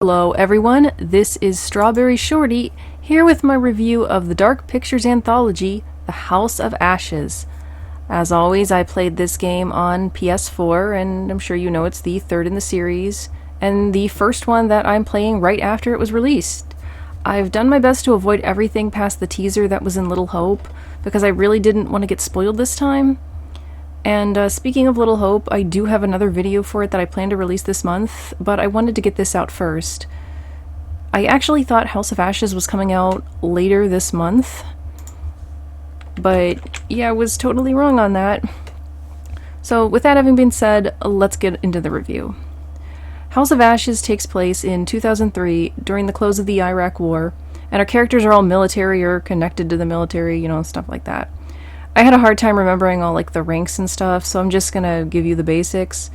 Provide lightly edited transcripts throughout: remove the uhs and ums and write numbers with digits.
Hello everyone, this is StrawberryShorty, here with my review of the Dark Pictures anthology, The House of Ashes. As always, I played this game on PS4, and I'm sure you know it's the third in the series, and the first one that I'm playing right after it was released. I've done my best to avoid everything past the teaser that was in Little Hope, because I really didn't want to get spoiled this time. And speaking of Little Hope, I do have another video for it that I plan to release this month, but I wanted to get this out first. I actually thought House of Ashes was coming out later this month, but yeah, I was totally wrong on that. So with that having been said, let's get into the review. House of Ashes takes place in 2003 during the close of the Iraq War, and our characters are all military or connected to the military, stuff like that. I had a hard time remembering all the ranks and stuff, so I'm just gonna give you the basics.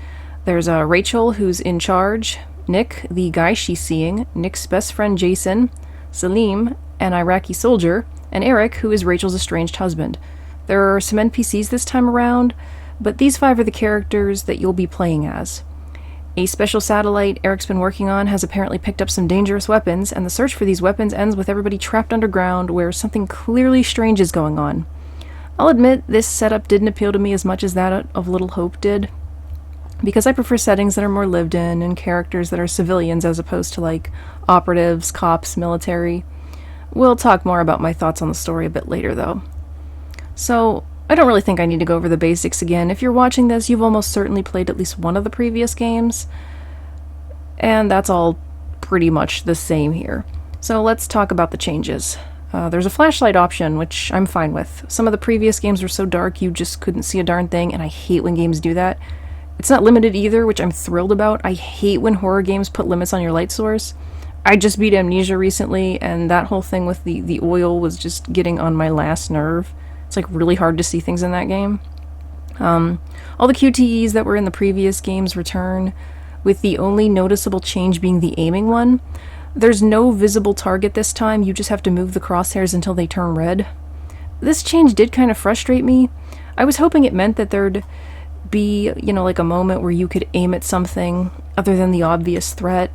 There's Rachel, who's in charge, Nick, the guy she's seeing, Nick's best friend Jason, Salim, an Iraqi soldier, and Eric, who is Rachel's estranged husband. There are some NPCs this time around, but these 5 are the characters that you'll be playing as. A special satellite Eric's been working on has apparently picked up some dangerous weapons, and the search for these weapons ends with everybody trapped underground where something clearly strange is going on. I'll admit this setup didn't appeal to me as much as that of Little Hope did, because I prefer settings that are more lived in and characters that are civilians as opposed to operatives, cops, military. We'll talk more about my thoughts on the story a bit later though. So, I don't really think I need to go over the basics again. If you're watching this, you've almost certainly played at least one of the previous games, and that's all pretty much the same here. So let's talk about the changes. There's a flashlight option, which I'm fine with. Some of the previous games were so dark you just couldn't see a darn thing, and I hate when games do that. It's not limited either, which I'm thrilled about. I hate when horror games put limits on your light source. I just beat Amnesia recently, and that whole thing with the oil was just getting on my last nerve. It's really hard to see things in that game. All the QTEs that were in the previous games return, with the only noticeable change being the aiming one. There's no visible target this time, you just have to move the crosshairs until they turn red. This change did kind of frustrate me. I was hoping it meant that there'd be, a moment where you could aim at something other than the obvious threat.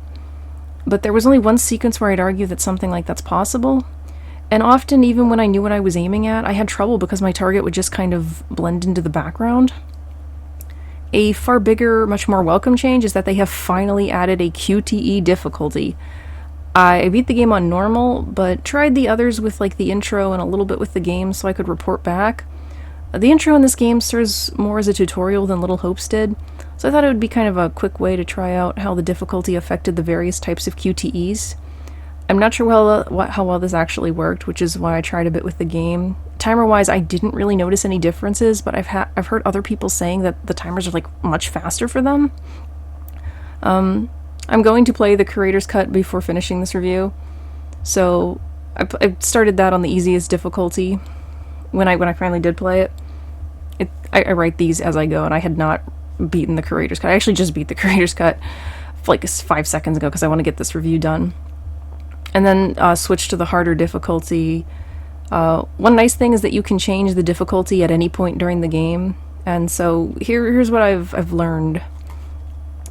But there was only one sequence where I'd argue that something like that's possible. And often, even when I knew what I was aiming at, I had trouble because my target would just kind of blend into the background. A far bigger, much more welcome change is that they have finally added a QTE difficulty. I beat the game on normal, but tried the others with the intro and a little bit with the game so I could report back. The intro in this game serves more as a tutorial than Little Hopes did, so I thought it would be kind of a quick way to try out how the difficulty affected the various types of QTEs. I'm not sure how well this actually worked, which is why I tried a bit with the game. Timer-wise, I didn't really notice any differences, but I've heard other people saying that the timers are much faster for them. I'm going to play the Creator's Cut before finishing this review, so I started that on the easiest difficulty when I finally did play it. I write these as I go, and I had not beaten the Creator's Cut. I actually just beat the Creator's Cut 5 seconds ago because I want to get this review done. And then switch to the harder difficulty. One nice thing is that you can change the difficulty at any point during the game, and so here's what I've learned.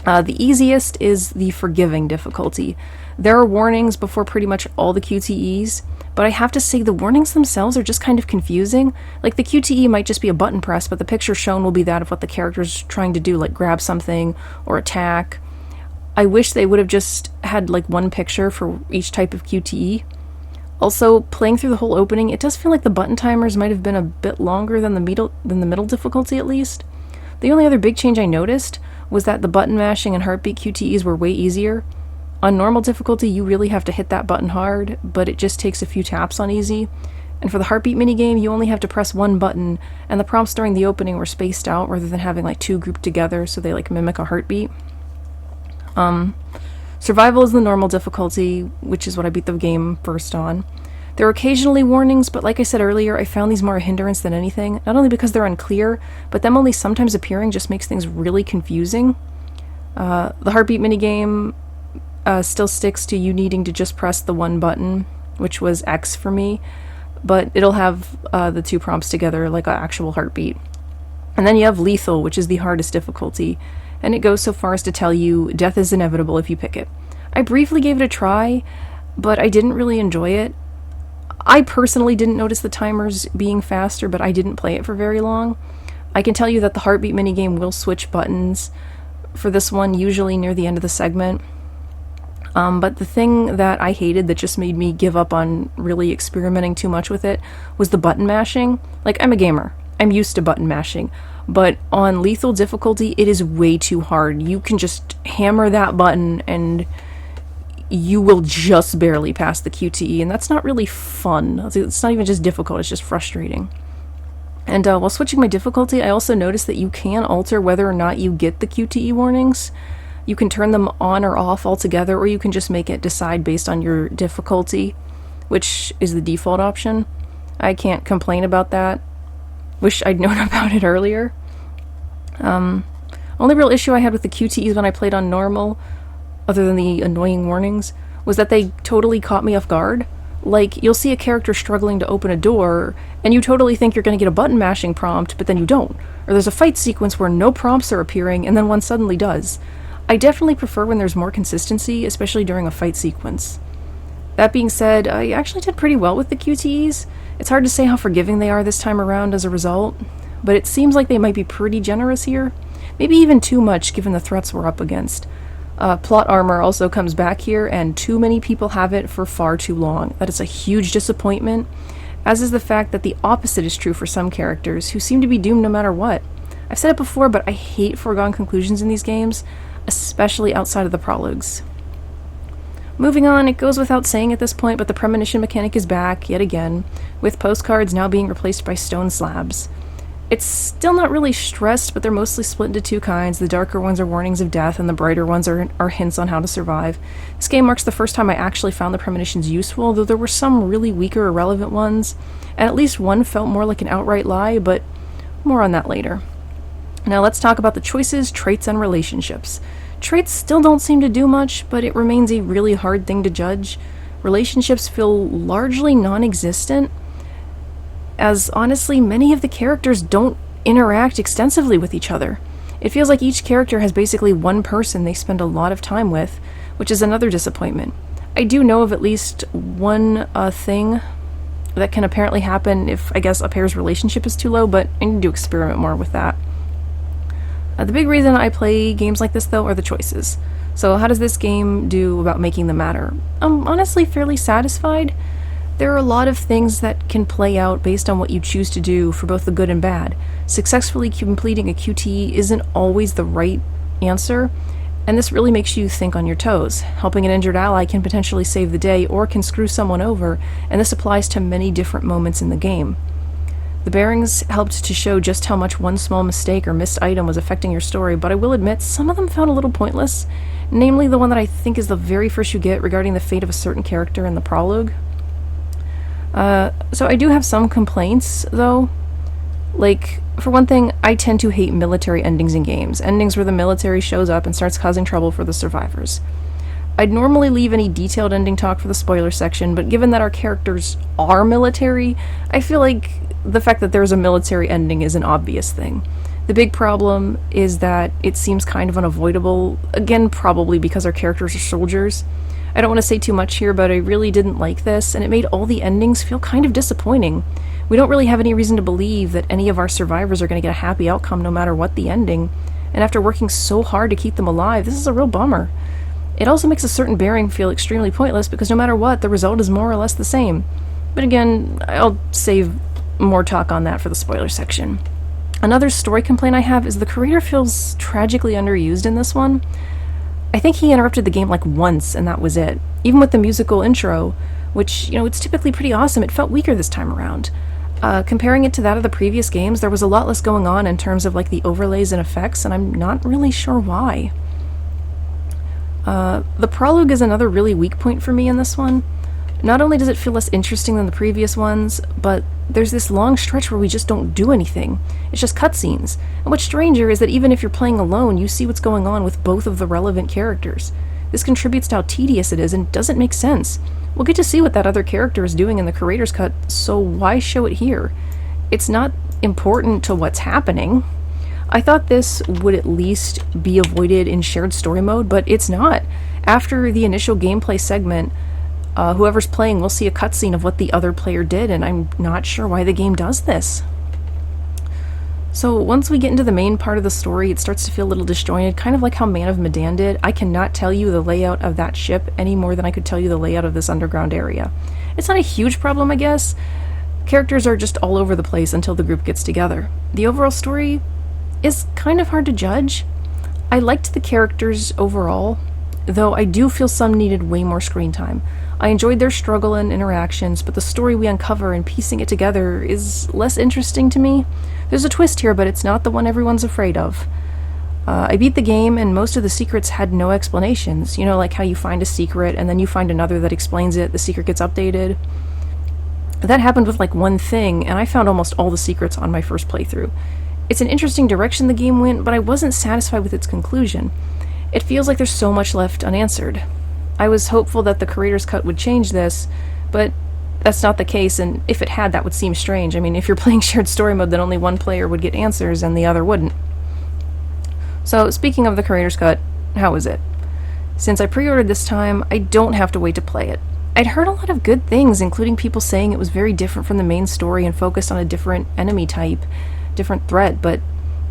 The easiest is the forgiving difficulty. There are warnings before pretty much all the QTEs, but I have to say the warnings themselves are just kind of confusing. The QTE might just be a button press, but the picture shown will be that of what the character's trying to do, grab something or attack. I wish they would have just had one picture for each type of QTE. Also, playing through the whole opening, it does feel like the button timers might have been a bit longer than the middle difficulty at least. The only other big change I noticed was that the button mashing and heartbeat QTEs were way easier. On normal difficulty, you really have to hit that button hard, but it just takes a few taps on easy. And for the heartbeat minigame, you only have to press one button, and the prompts during the opening were spaced out rather than having 2 grouped together so they mimic a heartbeat. Survival is the normal difficulty, which is what I beat the game first on. There are occasionally warnings, but like I said earlier, I found these more a hindrance than anything, not only because they're unclear, but them only sometimes appearing just makes things really confusing. The heartbeat minigame still sticks to you needing to just press the one button, which was X for me, but it'll have the 2 prompts together like an actual heartbeat. And then you have lethal, which is the hardest difficulty, and it goes so far as to tell you death is inevitable if you pick it. I briefly gave it a try, but I didn't really enjoy it. I personally didn't notice the timers being faster, but I didn't play it for very long. I can tell you that the heartbeat minigame will switch buttons for this one, usually near the end of the segment. But the thing that I hated that just made me give up on really experimenting too much with it was the button mashing. Like, I'm a gamer. I'm used to button mashing. But on lethal difficulty, it is way too hard. You can just hammer that button and you will just barely pass the QTE, and that's not really fun. It's not even just difficult, it's just frustrating. And while switching my difficulty, I also noticed that you can alter whether or not you get the QTE warnings. You can turn them on or off altogether, or you can just make it decide based on your difficulty, which is the default option. I can't complain about that. Wish I'd known about it earlier. Only real issue I had with the QTEs when I played on normal, other than the annoying warnings, was that they totally caught me off guard. Like, you'll see a character struggling to open a door, and you totally think you're going to get a button mashing prompt, but then you don't. Or there's a fight sequence where no prompts are appearing, and then one suddenly does. I definitely prefer when there's more consistency, especially during a fight sequence. That being said, I actually did pretty well with the QTEs. It's hard to say how forgiving they are this time around as a result, but it seems like they might be pretty generous here. Maybe even too much given the threats we're up against. Plot armor also comes back here, and too many people have it for far too long. That is a huge disappointment, as is the fact that the opposite is true for some characters, who seem to be doomed no matter what. I've said it before, but I hate foregone conclusions in these games, especially outside of the prologues. Moving on, it goes without saying at this point, but the premonition mechanic is back, yet again, with postcards now being replaced by stone slabs. It's still not really stressed, but they're mostly split into two kinds. The darker ones are warnings of death, and the brighter ones are hints on how to survive. This game marks the first time I actually found the premonitions useful, though there were some really weaker, irrelevant ones, and at least one felt more like an outright lie, but more on that later. Now let's talk about the choices, traits, and relationships. Traits still don't seem to do much, but it remains a really hard thing to judge. Relationships feel largely non-existent, as honestly, many of the characters don't interact extensively with each other. It feels like each character has basically one person they spend a lot of time with, which is another disappointment. I do know of at least one thing that can apparently happen if, I guess, a pair's relationship is too low, but I need to experiment more with that. The big reason I play games like this, though, are the choices. So how does this game do about making them matter? I'm honestly fairly satisfied. There are a lot of things that can play out based on what you choose to do for both the good and bad. Successfully completing a QTE isn't always the right answer, and this really makes you think on your toes. Helping an injured ally can potentially save the day or can screw someone over, and this applies to many different moments in the game. The bearings helped to show just how much one small mistake or missed item was affecting your story, but I will admit some of them felt a little pointless, namely the one that I think is the very first you get regarding the fate of a certain character in the prologue. So I do have some complaints, though. Like, for one thing, I tend to hate military endings in games. Endings where the military shows up and starts causing trouble for the survivors. I'd normally leave any detailed ending talk for the spoiler section, but given that our characters are military, I feel like the fact that there's a military ending is an obvious thing. The big problem is that it seems kind of unavoidable, again, probably because our characters are soldiers. I don't want to say too much here, but I really didn't like this, and it made all the endings feel kind of disappointing. We don't really have any reason to believe that any of our survivors are going to get a happy outcome no matter what the ending, and after working so hard to keep them alive, this is a real bummer. It also makes a certain bearing feel extremely pointless because no matter what, the result is more or less the same. But again, I'll save more talk on that for the spoiler section. Another story complaint I have is the creator feels tragically underused in this one. I think he interrupted the game like once, and that was it. Even with the musical intro, which, it's typically pretty awesome, it felt weaker this time around. Comparing it to that of the previous games, there was a lot less going on in terms of like the overlays and effects, and I'm not really sure why. The prologue is another really weak point for me in this one. Not only does it feel less interesting than the previous ones, but there's this long stretch where we just don't do anything. It's just cutscenes. And what's stranger is that even if you're playing alone, you see what's going on with both of the relevant characters. This contributes to how tedious it is and doesn't make sense. We'll get to see what that other character is doing in the creator's cut, so why show it here? It's not important to what's happening. I thought this would at least be avoided in shared story mode, but it's not. After the initial gameplay segment, whoever's playing will see a cutscene of what the other player did, and I'm not sure why the game does this. So once we get into the main part of the story, it starts to feel a little disjointed, kind of like how Man of Medan did. I cannot tell you the layout of that ship any more than I could tell you the layout of this underground area. It's not a huge problem, I guess. Characters are just all over the place until the group gets together. The overall story is kind of hard to judge. I liked the characters overall, though I do feel some needed way more screen time. I enjoyed their struggle and interactions, but the story we uncover and piecing it together is less interesting to me. There's a twist here, but it's not the one everyone's afraid of. I beat the game, and most of the secrets had no explanations. You know, like how you find a secret, and then you find another that explains it, the secret gets updated. That happened with like one thing, and I found almost all the secrets on my first playthrough. It's an interesting direction the game went, but I wasn't satisfied with its conclusion. It feels like there's so much left unanswered. I was hopeful that the creator's cut would change this, but that's not the case, and if it had, that would seem strange. I mean, if you're playing shared story mode, then only one player would get answers and the other wouldn't. So, speaking of the creator's cut, how is it? Since I pre-ordered this time, I don't have to wait to play it. I'd heard a lot of good things, including people saying it was very different from the main story and focused on a different enemy type, different threat, but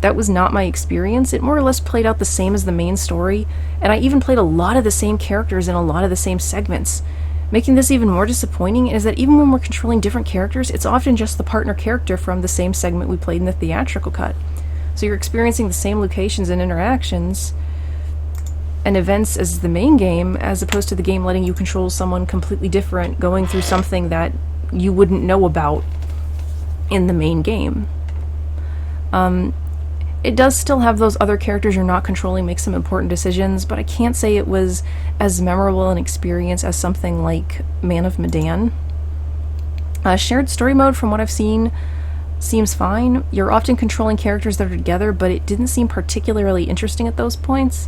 that was not my experience. It more or less played out the same as the main story, and I even played a lot of the same characters in a lot of the same segments. Making this even more disappointing is that even when we're controlling different characters, it's often just the partner character from the same segment we played in the theatrical cut. So you're experiencing the same locations and interactions and events as the main game, as opposed to the game letting you control someone completely different, going through something that you wouldn't know about in the main game. It does still have those other characters you're not controlling make some important decisions, but I can't say it was as memorable an experience as something like Man of Medan. Shared story mode, from what I've seen, seems fine. You're often controlling characters that are together, but it didn't seem particularly interesting at those points.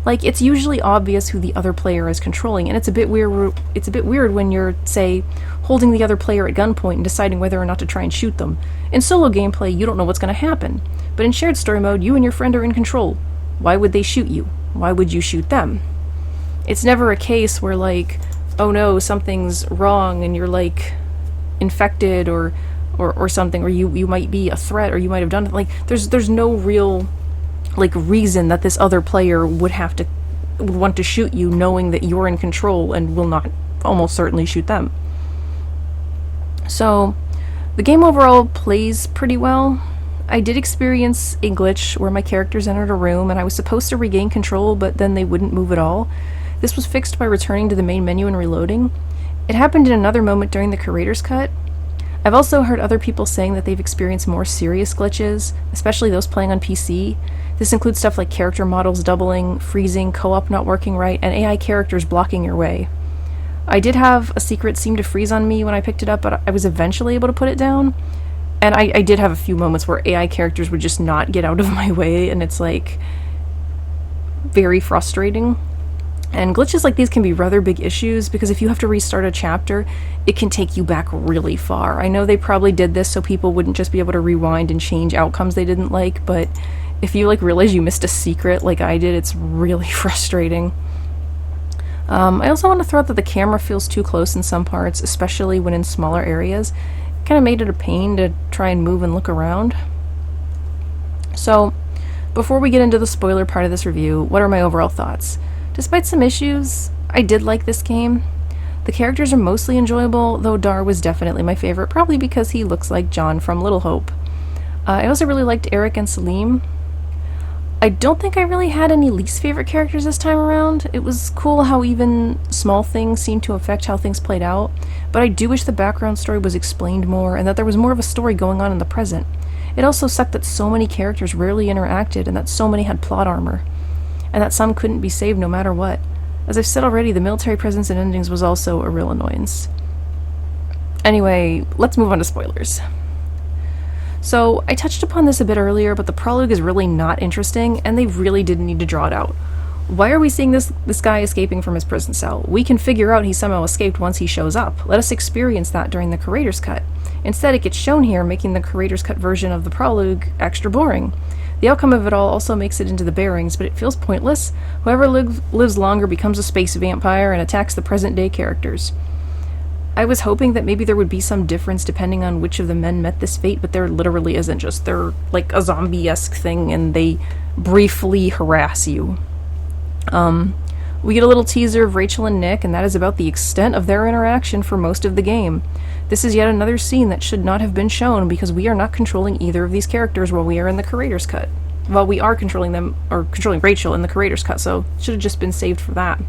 Like, it's usually obvious who the other player is controlling, and it's a bit weird when you're, say, holding the other player at gunpoint and deciding whether or not to try and shoot them. In solo gameplay, you don't know what's going to happen. But in shared story mode, you and your friend are in control. Why would they shoot you? Why would you shoot them? It's never a case where, like, oh no, something's wrong and you're, like, infected or something, or you might be a threat, or you might have done it. Like, there's no real, like, reason that this other player would want to shoot you, knowing that you're in control and will not almost certainly shoot them. So, the game overall plays pretty well. I did experience a glitch where my characters entered a room and I was supposed to regain control, but then they wouldn't move at all. This was fixed by returning to the main menu and reloading. It happened in another moment during the creator's cut. I've also heard other people saying that they've experienced more serious glitches, especially those playing on PC. This includes stuff like character models doubling, freezing, co-op not working right, and AI characters blocking your way. I did have a secret seem to freeze on me when I picked it up, but I was eventually able to put it down. And I did have a few moments where AI characters would just not get out of my way, and it's, like, very frustrating. And glitches like these can be rather big issues, because if you have to restart a chapter, it can take you back really far. I know they probably did this so people wouldn't just be able to rewind and change outcomes they didn't like, but if you, like, realize you missed a secret like I did, it's really frustrating. I also want to throw out that the camera feels too close in some parts, especially when in smaller areas. Kind of made it a pain to try and move and look around. So, before we get into the spoiler part of this review, what are my overall thoughts? Despite some issues, I did like this game. The characters are mostly enjoyable, though Dar was definitely my favorite, probably because he looks like John from Little Hope. I also really liked Eric and Salim. I don't think I really had any least favorite characters this time around. It was cool how even small things seemed to affect how things played out, but I do wish the background story was explained more and that there was more of a story going on in the present. It also sucked that so many characters rarely interacted and that so many had plot armor, and that some couldn't be saved no matter what. As I've said already, the military presence in endings was also a real annoyance. Anyway, let's move on to spoilers. So, I touched upon this a bit earlier, but the prologue is really not interesting, and they really didn't need to draw it out. Why are we seeing this guy escaping from his prison cell? We can figure out he somehow escaped once he shows up. Let us experience that during the creator's cut. Instead, it gets shown here, making the creator's cut version of the prologue extra boring. The outcome of it all also makes it into the bearings, but it feels pointless. Whoever lives longer becomes a space vampire and attacks the present-day characters. I was hoping that maybe there would be some difference depending on which of the men met this fate, but there literally isn't. Just they're like a zombie-esque thing, and they briefly harass you. We get a little teaser of Rachel and Nick, and that is about the extent of their interaction for most of the game. This is yet another scene that should not have been shown because we are not controlling either of these characters while we are in the creator's cut. Well, we are controlling them, or controlling Rachel in the creator's cut, so it should have just been saved for that.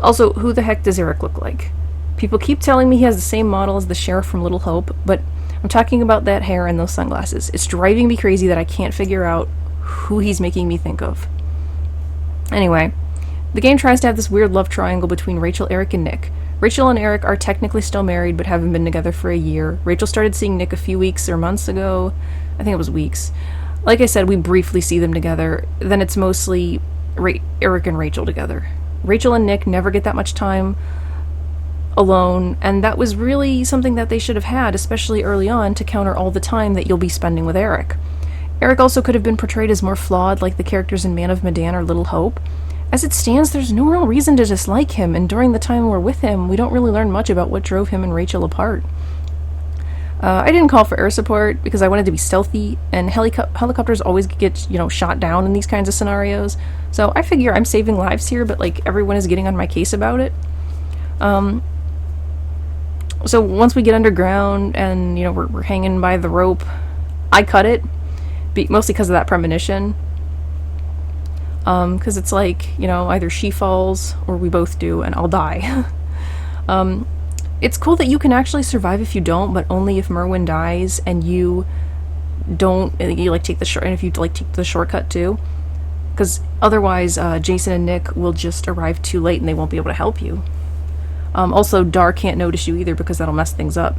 Also, who the heck does Eric look like? People keep telling me he has the same model as the sheriff from Little Hope, but I'm talking about that hair and those sunglasses. It's driving me crazy that I can't figure out who he's making me think of. Anyway, the game tries to have this weird love triangle between Rachel, Eric, and Nick. Rachel and Eric are technically still married, but haven't been together for a year. Rachel started seeing Nick a few weeks or months ago. I think it was weeks. Like I said, we briefly see them together. Then it's mostly Eric and Rachel together. Rachel and Nick never get that much time alone, and that was really something that they should have had, especially early on, to counter all the time that you'll be spending with Eric. Eric also could have been portrayed as more flawed, like the characters in Man of Medan or Little Hope. As it stands, there's no real reason to dislike him, and during the time we're with him, we don't really learn much about what drove him and Rachel apart. I didn't call for air support because I wanted to be stealthy, and helicopters always get, shot down in these kinds of scenarios, so I figure I'm saving lives here, but, everyone is getting on my case about it. So once we get underground and, we're hanging by the rope, I cut it, mostly because of that premonition. Because it's either she falls or we both do, and I'll die. It's cool that you can actually survive if you don't, but only if Merwin dies and you don't, take the short, and if you, take the shortcut too. Because otherwise, Jason and Nick will just arrive too late and they won't be able to help you. Also, Dar can't notice you either because that'll mess things up.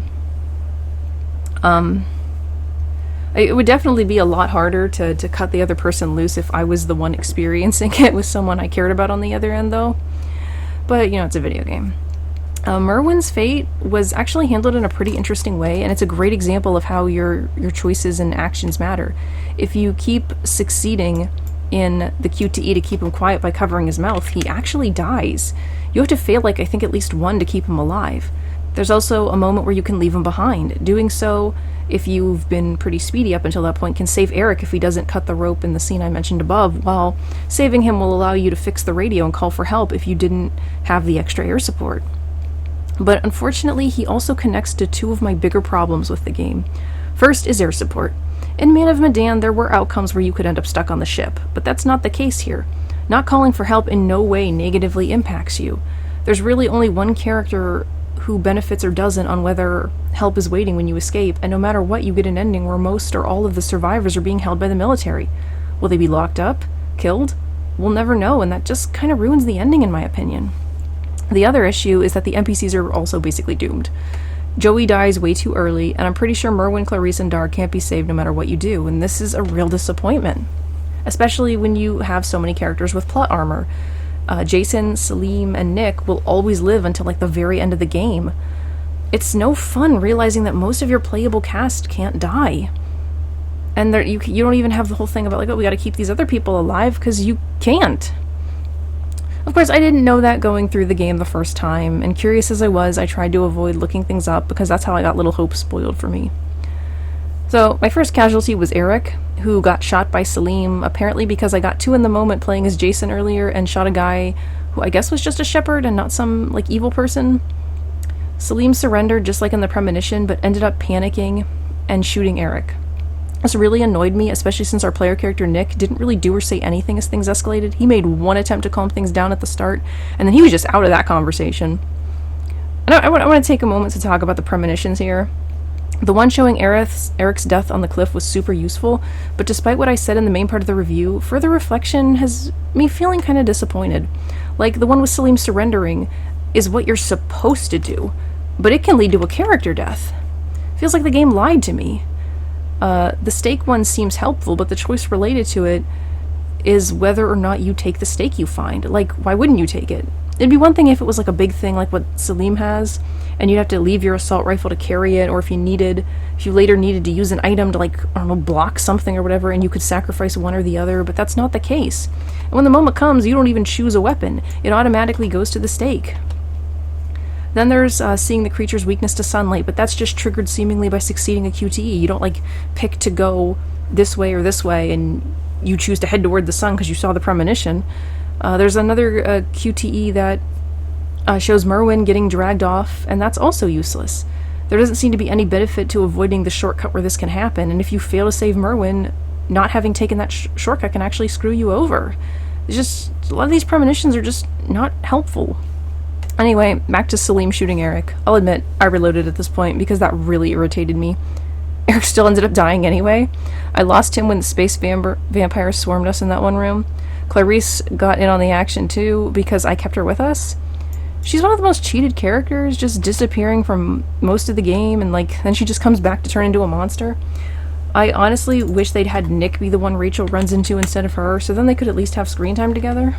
It would definitely be a lot harder to cut the other person loose if I was the one experiencing it with someone I cared about on the other end, though. But, it's a video game. Merwin's fate was actually handled in a pretty interesting way, and it's a great example of how your choices and actions matter. If you keep succeeding in the QTE to keep him quiet by covering his mouth, he actually dies. You have to fail, I think, at least one to keep him alive. There's also a moment where you can leave him behind. Doing so, if you've been pretty speedy up until that point, can save Eric if he doesn't cut the rope in the scene I mentioned above, while saving him will allow you to fix the radio and call for help if you didn't have the extra air support. But unfortunately, he also connects to two of my bigger problems with the game. First is air support. In Man of Medan, there were outcomes where you could end up stuck on the ship, but that's not the case here. Not calling for help in no way negatively impacts you. There's really only one character who benefits or doesn't on whether help is waiting when you escape, and no matter what, you get an ending where most or all of the survivors are being held by the military. Will they be locked up? Killed? We'll never know, and that just kind of ruins the ending in my opinion. The other issue is that the NPCs are also basically doomed. Joey dies way too early, and I'm pretty sure Merwin, Clarice, and Dar can't be saved no matter what you do, and this is a real disappointment. Especially when you have so many characters with plot armor. Jason, Salim, and Nick will always live until the very end of the game. It's no fun realizing that most of your playable cast can't die. And you don't even have the whole thing about we gotta keep these other people alive, because you can't. Of course, I didn't know that going through the game the first time, and curious as I was, I tried to avoid looking things up because that's how I got Little Hope spoiled for me. So, my first casualty was Eric, who got shot by Salim, apparently because I got too in the moment playing as Jason earlier and shot a guy who I guess was just a shepherd and not some, evil person. Salim surrendered just like in the premonition, but ended up panicking and shooting Eric. This really annoyed me, especially since our player character Nick didn't really do or say anything as things escalated. He made one attempt to calm things down at the start, and then he was just out of that conversation. And I want to take a moment to talk about the premonitions here. The one showing Eric's death on the cliff was super useful, but despite what I said in the main part of the review, further reflection has me feeling kind of disappointed. The one with Salim surrendering is what you're supposed to do, but it can lead to a character death. Feels like the game lied to me. The stake one seems helpful, but the choice related to it is whether or not you take the stake you find. Why wouldn't you take it? It'd be one thing if it was like a big thing like what Salim has, and you'd have to leave your assault rifle to carry it, or if you later needed to use an item to, like, I don't know, block something or whatever, and you could sacrifice one or the other, but that's not the case. And when the moment comes, you don't even choose a weapon. It automatically goes to the stake. Then there's seeing the creature's weakness to sunlight, but that's just triggered seemingly by succeeding a QTE. You don't, like, pick to go this way or this way, and you choose to head toward the sun because you saw the premonition. There's another QTE that shows Merwin getting dragged off, and that's also useless. There doesn't seem to be any benefit to avoiding the shortcut where this can happen, and if you fail to save Merwin, not having taken that shortcut can actually screw you over. It's just, a lot of these premonitions are just not helpful. Anyway, back to Salim shooting Eric. I'll admit, I reloaded at this point because that really irritated me. Eric still ended up dying anyway. I lost him when the space vampires swarmed us in that one room. Clarice got in on the action too because I kept her with us. She's one of the most cheated characters, just disappearing from most of the game, and then she just comes back to turn into a monster. I honestly wish they'd had Nick be the one Rachel runs into instead of her, so then they could at least have screen time together.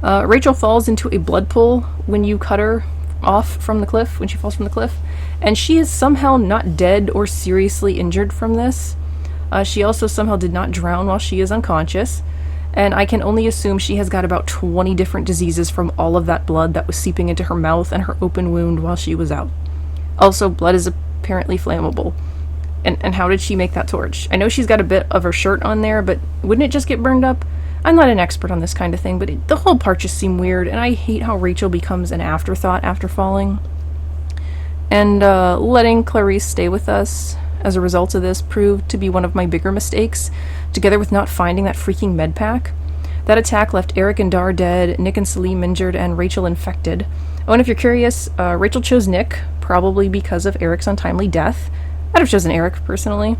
Rachel falls into a blood pool when you cut her off from the cliff, when she falls from the cliff, and she is somehow not dead or seriously injured from this. She also somehow did not drown while she is unconscious, and I can only assume she has got about 20 different diseases from all of that blood that was seeping into her mouth and her open wound while she was out. Also, blood is apparently flammable. And how did she make that torch? I know she's got a bit of her shirt on there, but wouldn't it just get burned up? I'm not an expert on this kind of thing, but the whole part just seemed weird, and I hate how Rachel becomes an afterthought after falling. And letting Clarice stay with us as a result of this proved to be one of my bigger mistakes, together with not finding that freaking med pack. That attack left Eric and Dar dead, Nick and Salim injured, and Rachel infected. Oh, and if you're curious, Rachel chose Nick, probably because of Eric's untimely death. I'd have chosen Eric, personally.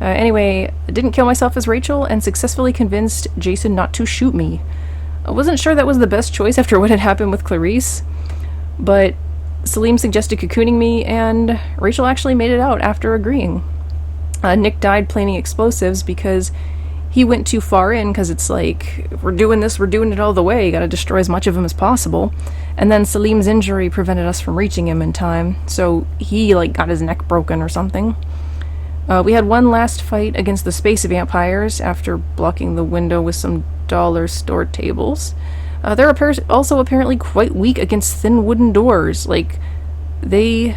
Anyway, I didn't kill myself as Rachel, and successfully convinced Jason not to shoot me. I wasn't sure that was the best choice after what had happened with Clarice, but Salim suggested cocooning me, and Rachel actually made it out after agreeing. Nick died planting explosives because he went too far in, because it's like, if we're doing this, we're doing it all the way, you gotta destroy as much of him as possible. And then Salim's injury prevented us from reaching him in time, so he, got his neck broken or something. We had one last fight against the space vampires after blocking the window with some dollar store tables. They're also apparently quite weak against thin wooden doors. They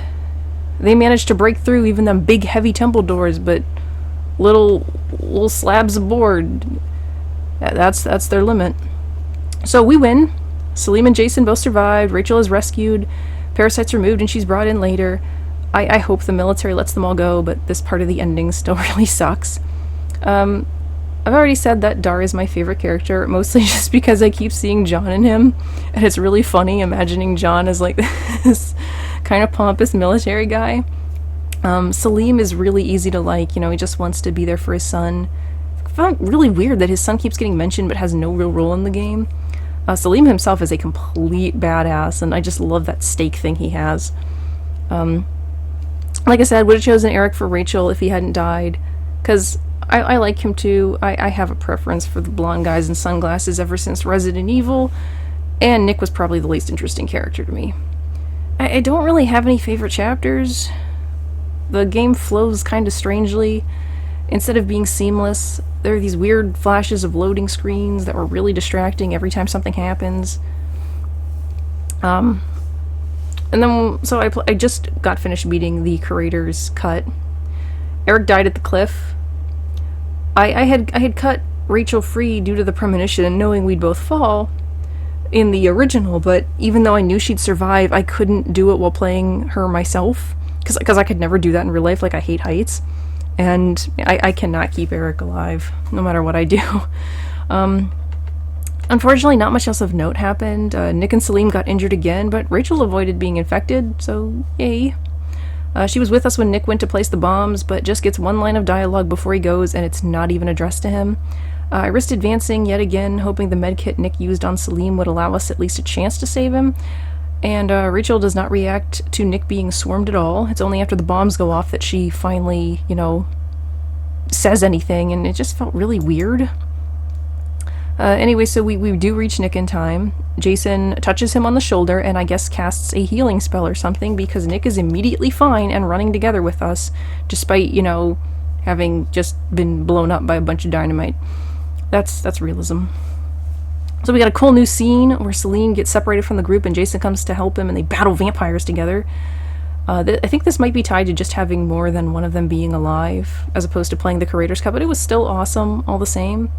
managed to break through even them big heavy temple doors, but little slabs of board, that's their limit. So we win. Salim and Jason both survived. Rachel is rescued. Parasite's removed and she's brought in later. I hope the military lets them all go, but this part of the ending still really sucks. I've already said that Dar is my favorite character, mostly just because I keep seeing John in him, and it's really funny imagining John as this kind of pompous military guy. Salim is really easy to like, he just wants to be there for his son. I found it really weird that his son keeps getting mentioned but has no real role in the game. Salim himself is a complete badass, and I just love that stake thing he has. Like I said, would have chosen Eric for Rachel if he hadn't died, because I like him too. I have a preference for the blonde guys in sunglasses ever since Resident Evil, and Nick was probably the least interesting character to me. I don't really have any favorite chapters. The game flows kind of strangely. Instead of being seamless, there are these weird flashes of loading screens that were really distracting every time something happens. And then, so I just got finished beating the curator's cut. Eric died at the cliff. I had cut Rachel free due to the premonition, knowing we'd both fall in the original, but even though I knew she'd survive, I couldn't do it while playing her myself, because I could never do that in real life. I hate heights, and I cannot keep Eric alive, no matter what I do. Unfortunately, not much else of note happened. Nick and Salim got injured again, but Rachel avoided being infected, so yay. She was with us when Nick went to place the bombs, but just gets one line of dialogue before he goes, and it's not even addressed to him. I risked advancing yet again, hoping the medkit Nick used on Salim would allow us at least a chance to save him. And Rachel does not react to Nick being swarmed at all. It's only after the bombs go off that she finally, says anything, and it just felt really weird. Anyway, so we do reach Nick in time. Jason touches him on the shoulder and I guess casts a healing spell or something because Nick is immediately fine and running together with us, despite, having just been blown up by a bunch of dynamite. That's realism. So we got a cool new scene where Celine gets separated from the group and Jason comes to help him and they battle vampires together. I think this might be tied to just having more than one of them being alive, as opposed to playing the Curator's Cut, but it was still awesome all the same.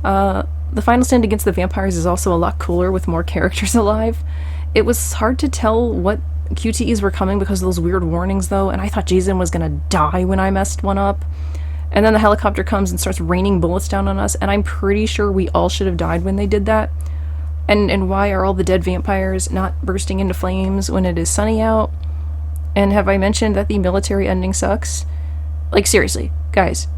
The final stand against the vampires is also a lot cooler with more characters alive. It was hard to tell what QTEs were coming because of those weird warnings, though, and I thought Jason was gonna die when I messed one up. And then the helicopter comes and starts raining bullets down on us, and I'm pretty sure we all should have died when they did that. And why are all the dead vampires not bursting into flames when it is sunny out? And have I mentioned that the military ending sucks? Like, seriously, guys.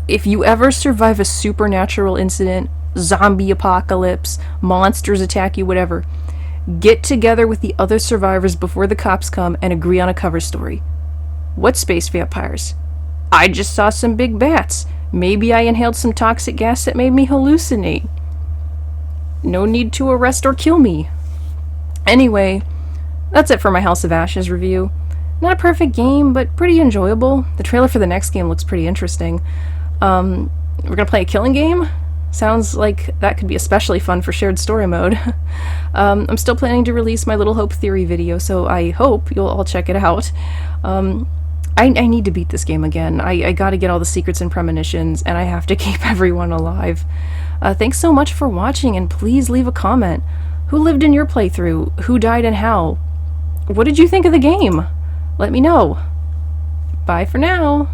If you ever survive a supernatural incident, zombie apocalypse, monsters attack you, whatever, get together with the other survivors before the cops come and agree on a cover story. What space vampires? I just saw some big bats. Maybe I inhaled some toxic gas that made me hallucinate. No need to arrest or kill me. Anyway, that's it for my House of Ashes review. Not a perfect game, but pretty enjoyable. The trailer for the next game looks pretty interesting. We're gonna play a killing game? Sounds like that could be especially fun for shared story mode. I'm still planning to release my Little Hope Theory video, so I hope you'll all check it out. I need to beat this game again. I gotta get all the secrets and premonitions, and I have to keep everyone alive. Thanks so much for watching, and please leave a comment. Who lived in your playthrough? Who died and how? What did you think of the game? Let me know. Bye for now.